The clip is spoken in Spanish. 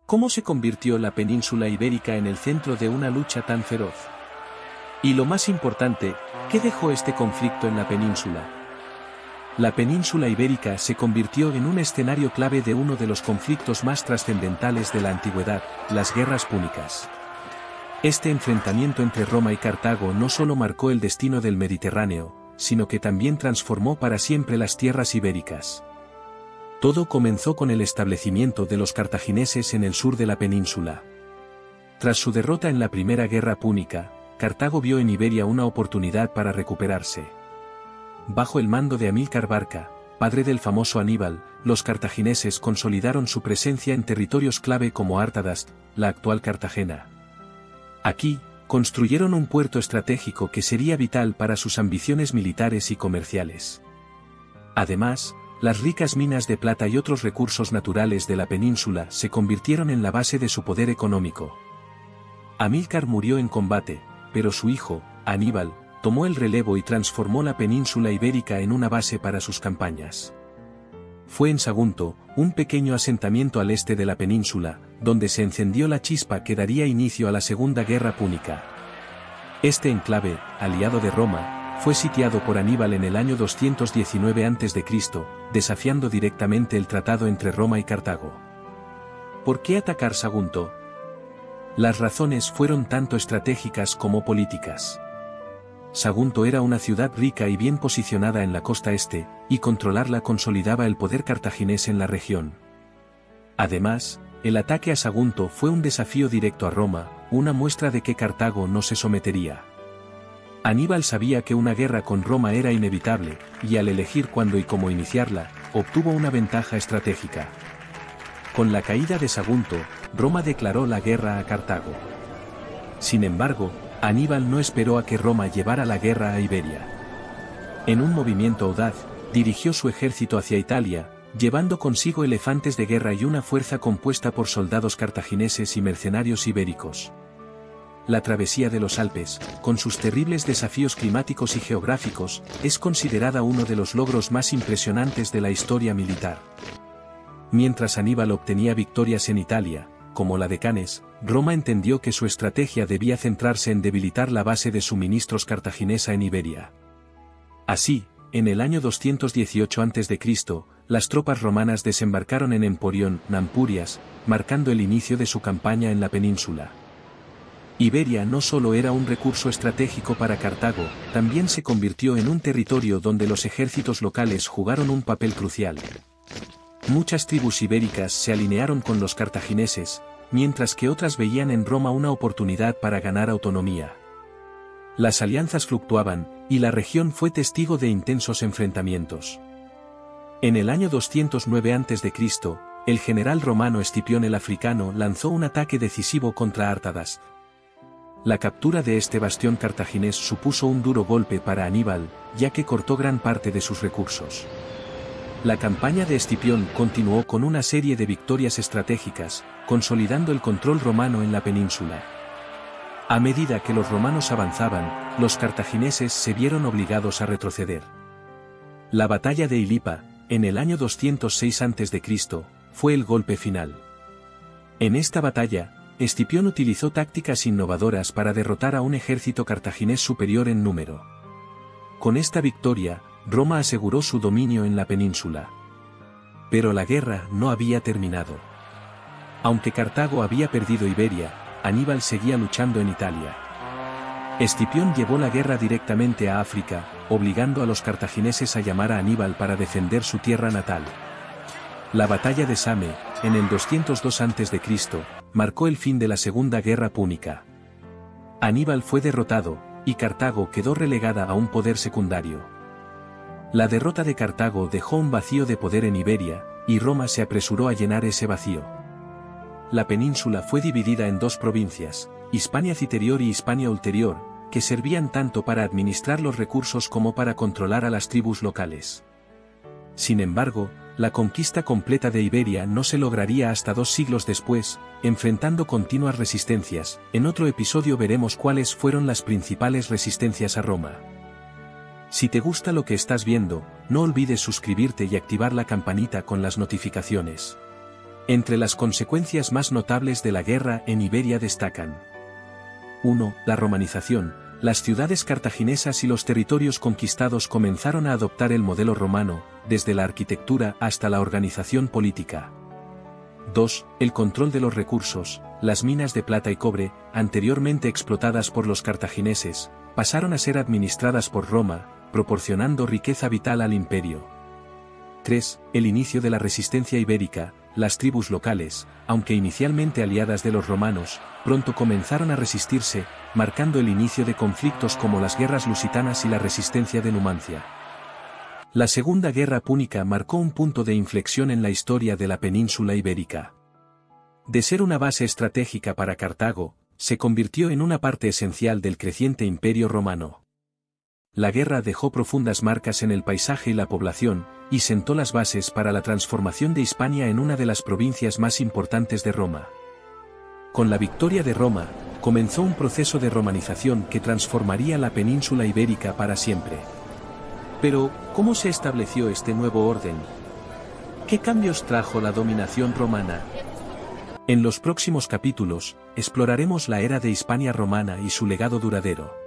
¿Cómo se convirtió la península ibérica en el centro de una lucha tan feroz? Y lo más importante, ¿qué dejó este conflicto en la península? La península ibérica se convirtió en un escenario clave de uno de los conflictos más trascendentales de la antigüedad, las guerras púnicas. Este enfrentamiento entre Roma y Cartago no solo marcó el destino del Mediterráneo, sino que también transformó para siempre las tierras ibéricas. Todo comenzó con el establecimiento de los cartagineses en el sur de la península. Tras su derrota en la Primera Guerra Púnica, Cartago vio en Iberia una oportunidad para recuperarse. Bajo el mando de Amílcar Barca, padre del famoso Aníbal, los cartagineses consolidaron su presencia en territorios clave como Artadas, la actual Cartagena. Aquí, construyeron un puerto estratégico que sería vital para sus ambiciones militares y comerciales. Además, las ricas minas de plata y otros recursos naturales de la península se convirtieron en la base de su poder económico. Amílcar murió en combate, pero su hijo, Aníbal, tomó el relevo y transformó la península ibérica en una base para sus campañas. Fue en Sagunto, un pequeño asentamiento al este de la península, donde se encendió la chispa que daría inicio a la Segunda Guerra Púnica. Este enclave, aliado de Roma, fue sitiado por Aníbal en el año 219 a.C., desafiando directamente el tratado entre Roma y Cartago. ¿Por qué atacar Sagunto? Las razones fueron tanto estratégicas como políticas. Sagunto era una ciudad rica y bien posicionada en la costa este, y controlarla consolidaba el poder cartaginés en la región. Además, el ataque a Sagunto fue un desafío directo a Roma, una muestra de que Cartago no se sometería. Aníbal sabía que una guerra con Roma era inevitable, y al elegir cuándo y cómo iniciarla, obtuvo una ventaja estratégica. Con la caída de Sagunto, Roma declaró la guerra a Cartago. Sin embargo, Aníbal no esperó a que Roma llevara la guerra a Iberia. En un movimiento audaz, dirigió su ejército hacia Italia, llevando consigo elefantes de guerra y una fuerza compuesta por soldados cartagineses y mercenarios ibéricos. La travesía de los Alpes, con sus terribles desafíos climáticos y geográficos, es considerada uno de los logros más impresionantes de la historia militar. Mientras Aníbal obtenía victorias en Italia, como la de Cannes, Roma entendió que su estrategia debía centrarse en debilitar la base de suministros cartaginesa en Iberia. Así, en el año 218 a.C., las tropas romanas desembarcaron en Emporión, Nampurias, marcando el inicio de su campaña en la península. Iberia no solo era un recurso estratégico para Cartago, también se convirtió en un territorio donde los ejércitos locales jugaron un papel crucial. Muchas tribus ibéricas se alinearon con los cartagineses, mientras que otras veían en Roma una oportunidad para ganar autonomía. Las alianzas fluctuaban, y la región fue testigo de intensos enfrentamientos. En el año 209 a.C., el general romano Escipión el Africano lanzó un ataque decisivo contra Artadas. La captura de este bastión cartaginés supuso un duro golpe para Aníbal, ya que cortó gran parte de sus recursos. La campaña de Escipión continuó con una serie de victorias estratégicas, consolidando el control romano en la península. A medida que los romanos avanzaban, los cartagineses se vieron obligados a retroceder. La batalla de Ilipa, en el año 206 a.C., fue el golpe final. En esta batalla, Escipión utilizó tácticas innovadoras para derrotar a un ejército cartaginés superior en número. Con esta victoria, Roma aseguró su dominio en la península. Pero la guerra no había terminado. Aunque Cartago había perdido Iberia, Aníbal seguía luchando en Italia. Escipión llevó la guerra directamente a África, obligando a los cartagineses a llamar a Aníbal para defender su tierra natal. La batalla de Same, en el 202 a.C., marcó el fin de la Segunda Guerra Púnica. Aníbal fue derrotado, y Cartago quedó relegada a un poder secundario. La derrota de Cartago dejó un vacío de poder en Iberia, y Roma se apresuró a llenar ese vacío. La península fue dividida en dos provincias, Hispania Citerior y Hispania Ulterior, que servían tanto para administrar los recursos como para controlar a las tribus locales. Sin embargo, la conquista completa de Iberia no se lograría hasta 2 siglos después, enfrentando continuas resistencias. En otro episodio veremos cuáles fueron las principales resistencias a Roma. Si te gusta lo que estás viendo, no olvides suscribirte y activar la campanita con las notificaciones. Entre las consecuencias más notables de la guerra en Iberia destacan: 1. La romanización. Las ciudades cartaginesas y los territorios conquistados comenzaron a adoptar el modelo romano, desde la arquitectura hasta la organización política. 2. El control de los recursos. Las minas de plata y cobre, anteriormente explotadas por los cartagineses, pasaron a ser administradas por Roma, proporcionando riqueza vital al imperio. 3. El inicio de la resistencia ibérica. Las tribus locales, aunque inicialmente aliadas de los romanos, pronto comenzaron a resistirse, marcando el inicio de conflictos como las guerras lusitanas y la resistencia de Numancia. La Segunda Guerra Púnica marcó un punto de inflexión en la historia de la península ibérica. De ser una base estratégica para Cartago, se convirtió en una parte esencial del creciente imperio romano. La guerra dejó profundas marcas en el paisaje y la población, y sentó las bases para la transformación de Hispania en una de las provincias más importantes de Roma. Con la victoria de Roma, comenzó un proceso de romanización que transformaría la península ibérica para siempre. Pero, ¿cómo se estableció este nuevo orden? ¿Qué cambios trajo la dominación romana? En los próximos capítulos, exploraremos la era de Hispania romana y su legado duradero.